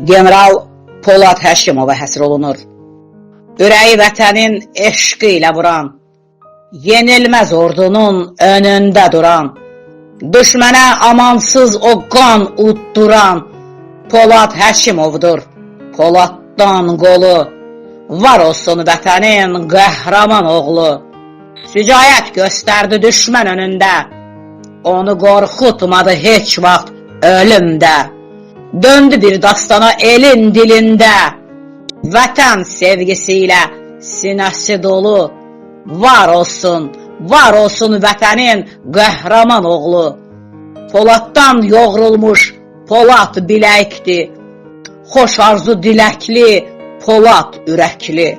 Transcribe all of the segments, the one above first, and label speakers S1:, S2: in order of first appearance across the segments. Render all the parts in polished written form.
S1: General Polad Həşimova həsr olunur. Ürəyi vətənin eşqi ilə vuran, yenilməz ordunun önündə duran, düşmənə amansız o qan udduran Polad Həşimovdur, Poladdan qolu. Var olsun vətənin qəhrəman oğlu. Sücayət göstərdi düşmən önündə, onu qorxutmadı heç vaxt ölümdə. Döndü bir dastana elin dilində, vətən sevgisiyle sinəsi dolu. Var olsun vətənin qəhrəman oğlu. Poladdan yoğrulmuş Polad biləkdi, xoş arzu diləkli Polad ürəkli.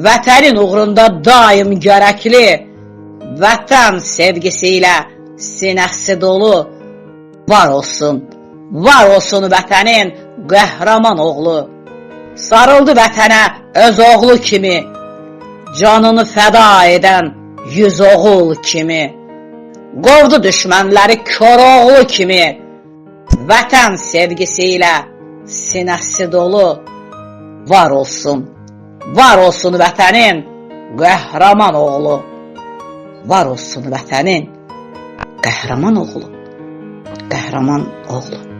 S1: Vətənin uğrunda daim gərəkli, vətən sevgisiyle sinəsi dolu. Var olsun vətənin qəhrəman oğlu. Sarıldı vətənə öz oğlu kimi, canını fəda edən yüz oğul kimi. Qovdu düşmənləri kör oğlu kimi, vətən sevgisiyle sinəsi dolu. Var olsun vətənin qəhrəman oğlu. Var olsun vətənin qəhrəman oğlu. Qəhrəman oğlu.